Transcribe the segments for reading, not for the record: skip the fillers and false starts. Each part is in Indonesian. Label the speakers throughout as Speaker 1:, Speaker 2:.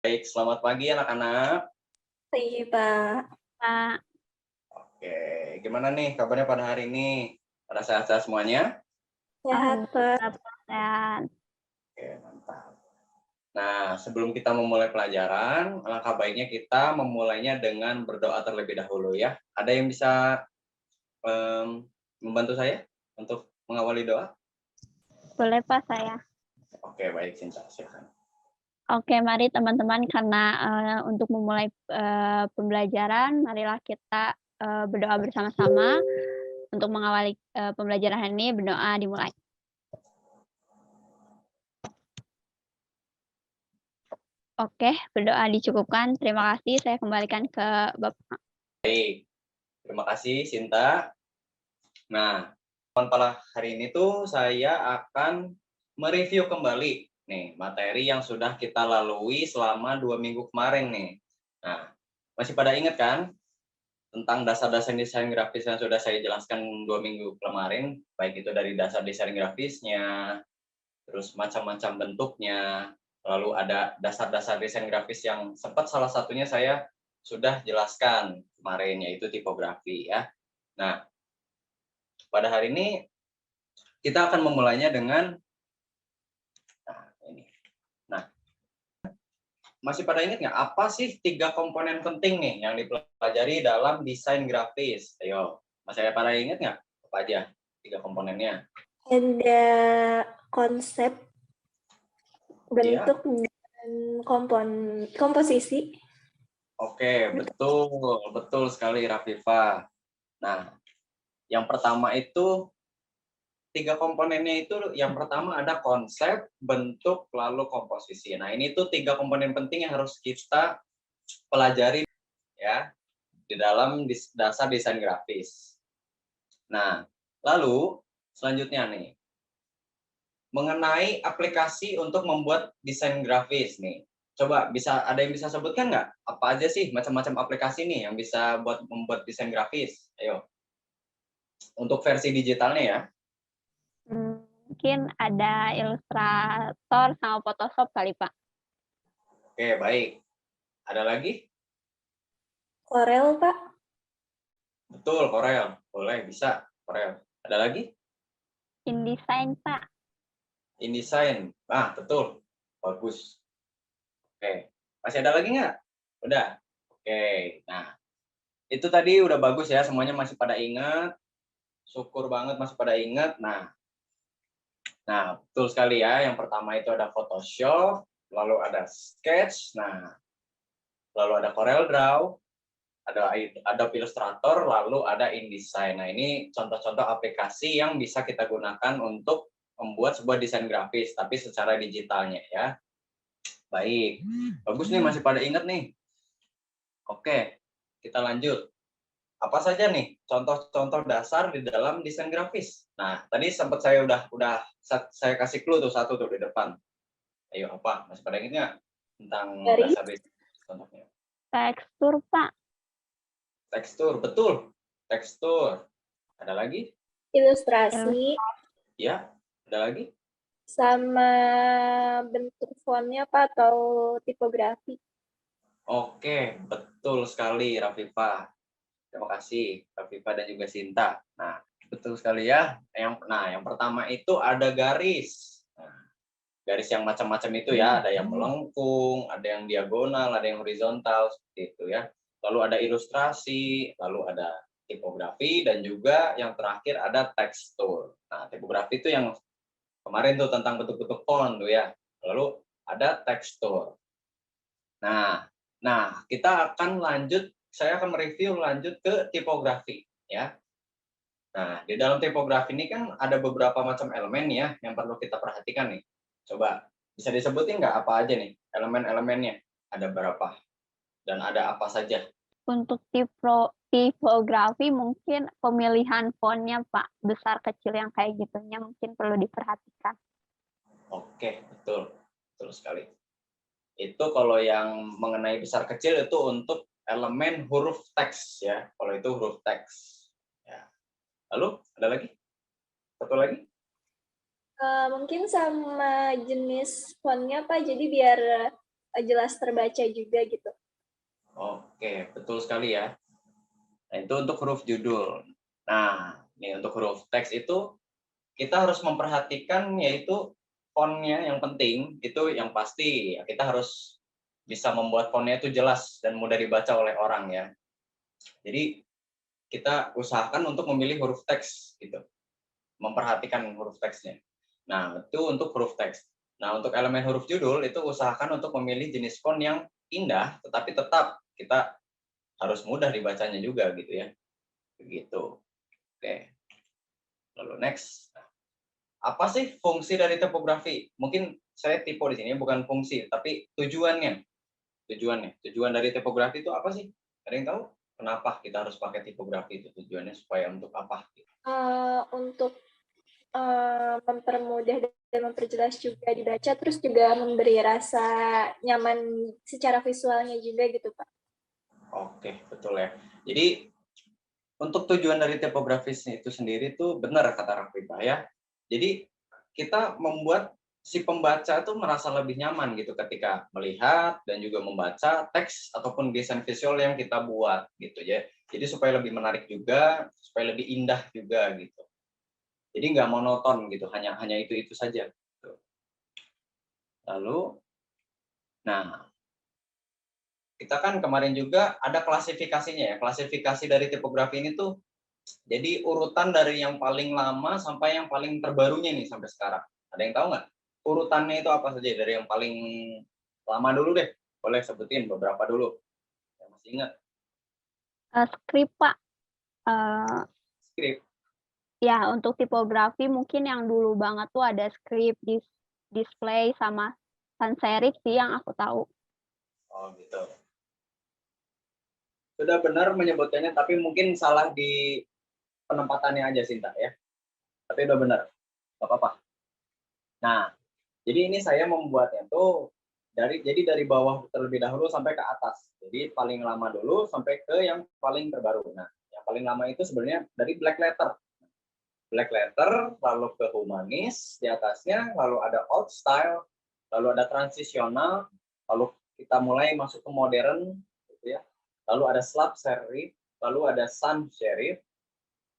Speaker 1: Baik, selamat pagi anak-anak.
Speaker 2: Iya, Pak.
Speaker 3: Pak.
Speaker 1: Oke, gimana nih kabarnya pada hari ini? Pada sehat-sehat semuanya?
Speaker 2: Sehat, Pak.
Speaker 3: Sehat.
Speaker 1: Oke, mantap. Nah, sebelum kita memulai pelajaran, alangkah baiknya kita memulainya dengan berdoa terlebih dahulu ya. Ada yang bisa membantu saya untuk mengawali doa?
Speaker 3: Boleh Pak saya?
Speaker 1: Oke, baik, Sinta, silakan.
Speaker 3: Oke, mari teman-teman karena untuk memulai pembelajaran, marilah kita berdoa bersama-sama untuk mengawali pembelajaran ini. Berdoa dimulai. Oke, berdoa dicukupkan. Terima kasih. Saya kembalikan ke Bapak.
Speaker 1: Baik, terima kasih Sinta. Nah, pada hari ini tuh saya akan mereview kembali nih materi yang sudah kita lalui selama 2 minggu kemarin nih. Nah, masih pada ingat kan tentang dasar-dasar desain grafis yang sudah saya jelaskan 2 minggu kemarin, baik itu dari dasar desain grafisnya, terus macam-macam bentuknya, lalu ada dasar-dasar desain grafis yang sempat salah satunya saya sudah jelaskan kemarin, yaitu tipografi ya. Nah, pada hari ini kita akan memulainya dengan ini. Nah, masih pada ingat nggak apa sih 3 komponen penting nih yang dipelajari dalam desain grafis? Ayo, masih pada ingat nggak apa aja 3 komponennya?
Speaker 2: Ada konsep,
Speaker 1: Iya.
Speaker 2: bentuk, dan komposisi.
Speaker 1: Oke, betul sekali Rafifa. Nah, yang pertama itu 3 komponennya itu yang pertama ada konsep, bentuk, lalu komposisi. Nah, ini tuh 3 komponen penting yang harus kita pelajari ya di dalam dasar desain grafis. Nah, lalu selanjutnya nih, mengenai aplikasi untuk membuat desain grafis nih. Coba ada yang bisa sebutkan nggak? Apa aja sih macam-macam aplikasi nih yang bisa membuat desain grafis? Ayo. Untuk versi digitalnya ya.
Speaker 3: Mungkin ada Illustrator sama Photoshop kali Pak.
Speaker 1: Oke, baik. Ada lagi?
Speaker 2: Corel, Pak.
Speaker 1: Betul, Corel. Boleh, bisa. Corel. Ada lagi?
Speaker 3: InDesign Pak.
Speaker 1: InDesign. Ah, betul. Bagus. Oke. Masih ada lagi nggak? Udah. Oke. Nah, itu tadi udah bagus ya. Semuanya masih pada ingat. Syukur banget masih pada ingat. Nah, betul sekali ya. Yang pertama itu ada Photoshop, lalu ada Sketch, lalu ada Corel Draw, ada Adobe Illustrator, lalu ada InDesign. Nah, ini contoh-contoh aplikasi yang bisa kita gunakan untuk membuat sebuah desain grafis, tapi secara digitalnya ya. Baik, bagus nih masih pada ingat nih. Oke, kita lanjut. Apa saja nih contoh-contoh dasar di dalam desain grafis? Nah, tadi sempat saya udah saya kasih clue tuh satu tuh di depan. Ayo apa? Masih pada ingat nggak tentang dasar desain contohnya?
Speaker 3: Tekstur Pak.
Speaker 1: Tekstur, betul. Tekstur. Ada lagi?
Speaker 2: Ilustrasi.
Speaker 1: Ya, ada lagi?
Speaker 2: Sama bentuk fontnya, Pak, atau tipografi.
Speaker 1: Oke, betul sekali Rafifa. Terima kasih Rafifa dan juga Sinta. Nah, betul sekali ya. Yang pertama itu ada garis. Nah, garis yang macam-macam itu ya, ada yang melengkung, ada yang diagonal, ada yang horizontal seperti itu ya. Lalu ada ilustrasi, lalu ada tipografi, dan juga yang terakhir ada tekstur. Nah, tipografi itu yang kemarin tuh tentang bentuk-bentuk font tuh ya. Lalu ada tekstur. Nah, kita akan saya akan mereview lanjut ke tipografi ya. Nah, di dalam tipografi ini kan ada beberapa macam elemen ya yang perlu kita perhatikan nih. Coba bisa disebutin nggak apa aja nih elemen-elemennya? Ada berapa? Dan ada apa saja?
Speaker 3: Untuk tipografi mungkin pemilihan fontnya Pak, besar kecil yang kayak gitunya mungkin perlu diperhatikan.
Speaker 1: Oke, betul. Betul sekali. Itu kalau yang mengenai besar kecil itu untuk elemen huruf teks ya. Kalau itu huruf teks. Ya. Lalu ada lagi? Satu lagi?
Speaker 2: Mungkin sama jenis fontnya, Pak. Jadi biar jelas terbaca juga gitu.
Speaker 1: Oke, betul sekali ya. Nah, itu untuk huruf judul. Nah, ini untuk huruf teks itu kita harus memperhatikan yaitu font-nya yang penting, itu yang pasti ya, kita harus bisa membuat font-nya itu jelas dan mudah dibaca oleh orang ya. Jadi kita usahakan untuk memilih huruf teks gitu. Memperhatikan huruf teksnya. Nah, itu untuk huruf teks. Nah, untuk elemen huruf judul itu usahakan untuk memilih jenis font yang indah tetapi tetap kita harus mudah dibacanya juga gitu ya. Begitu. Oke. Lalu next. Apa sih fungsi dari tipografi? Mungkin saya tipe di sini bukan fungsi, tapi tujuannya. Tujuan dari tipografi itu apa sih? Ada yang tahu? Kenapa kita harus pakai tipografi itu? Tujuannya supaya untuk apa?
Speaker 2: Untuk mempermudah dan memperjelas juga dibaca, terus juga memberi rasa nyaman secara visualnya juga gitu, Pak.
Speaker 1: Oke, betul ya. Jadi untuk tujuan dari tipografisnya itu sendiri tuh benar kata Raffifa ya. Jadi kita membuat si pembaca tuh merasa lebih nyaman gitu ketika melihat dan juga membaca teks ataupun desain visual yang kita buat gitu ya. Jadi supaya lebih menarik juga, supaya lebih indah juga gitu. Jadi nggak monoton gitu, hanya itu saja. Gitu. Lalu, nah kita kan kemarin juga ada klasifikasinya ya. Klasifikasi dari tipografi ini tuh jadi urutan dari yang paling lama sampai yang paling terbarunya nih sampai sekarang. Ada yang tahu nggak? Urutannya itu apa saja dari yang paling lama dulu deh. Boleh sebutin beberapa dulu. Yang masih ingat.
Speaker 3: Skrip, Pak.
Speaker 1: Skrip.
Speaker 3: Ya, untuk tipografi mungkin yang dulu banget tuh ada skrip, display, sama sans serif sih yang aku tahu.
Speaker 1: Oh gitu. Sudah benar menyebutkannya, tapi mungkin salah di penempatannya aja Sinta ya. Tapi udah benar. Nggak apa-apa. Nah, jadi ini saya membuatnya tuh dari bawah terlebih dahulu sampai ke atas. Jadi paling lama dulu sampai ke yang paling terbaru. Nah, yang paling lama itu sebenarnya dari black letter. Black letter, lalu ke humanis di atasnya, lalu ada old style, lalu ada transisional, lalu kita mulai masuk ke modern, gitu ya. Lalu ada slab serif, lalu ada sans serif,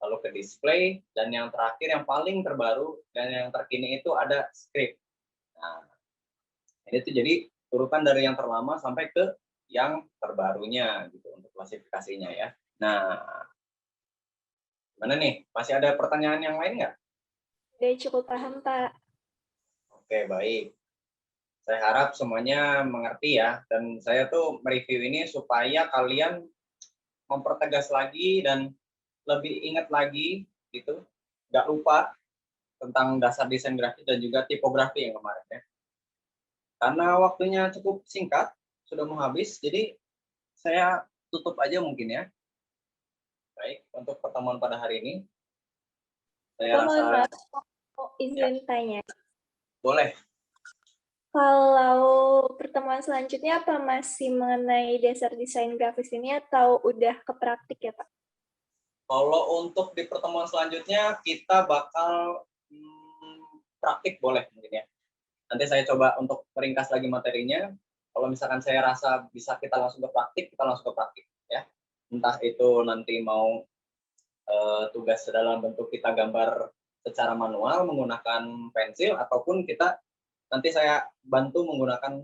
Speaker 1: lalu ke display, dan yang terakhir yang paling terbaru dan yang terkini itu ada script. Nah, ini tuh jadi urutan dari yang terlama sampai ke yang terbarunya gitu untuk klasifikasinya ya. Nah, gimana nih? Masih ada pertanyaan yang lain nggak?
Speaker 2: Udah cukup paham, Pak.
Speaker 1: Oke, baik. Saya harap semuanya mengerti ya. Dan saya tuh mereview ini supaya kalian mempertegas lagi dan lebih ingat lagi gitu. Nggak lupa tentang dasar desain grafis dan juga tipografi yang kemarin ya. Karena waktunya cukup singkat, sudah mau habis, jadi saya tutup aja mungkin ya. Baik, untuk pertemuan pada hari ini, saya
Speaker 2: Mohon
Speaker 1: rasa
Speaker 2: maaf, mau izin tanya.
Speaker 1: boleh.
Speaker 2: Kalau pertemuan selanjutnya apa masih mengenai dasar desain grafis ini atau udah ke praktik ya, Pak?
Speaker 1: Kalau untuk di pertemuan selanjutnya, kita bakal praktik boleh mungkin ya. Nanti saya coba untuk meringkas lagi materinya. Kalau misalkan saya rasa bisa kita langsung ke praktik, kita langsung ke praktik ya. Entah itu nanti mau tugas dalam bentuk kita gambar secara manual menggunakan pensil ataupun kita nanti saya bantu menggunakan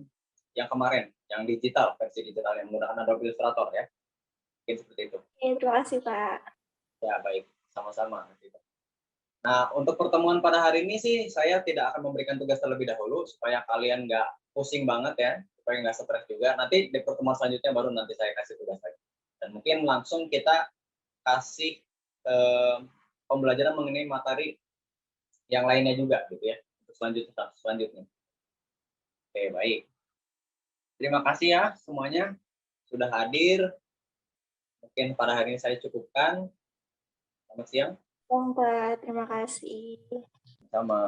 Speaker 1: yang kemarin, yang digital, versi digital yang menggunakan Adobe Illustrator ya. Mungkin seperti itu.
Speaker 2: Terima kasih, Pak.
Speaker 1: Ya, baik. Sama-sama. Nah, untuk pertemuan pada hari ini sih saya tidak akan memberikan tugas terlebih dahulu supaya kalian nggak pusing banget ya, supaya nggak stres juga. Nanti di pertemuan selanjutnya baru nanti saya kasih tugas lagi. Dan mungkin langsung kita kasih pembelajaran mengenai materi yang lainnya juga gitu ya untuk selanjutnya. Oke, baik. Terima kasih ya semuanya sudah hadir. Mungkin pada hari ini saya cukupkan. Selamat siang.
Speaker 2: Pak, terima kasih.
Speaker 1: Sama.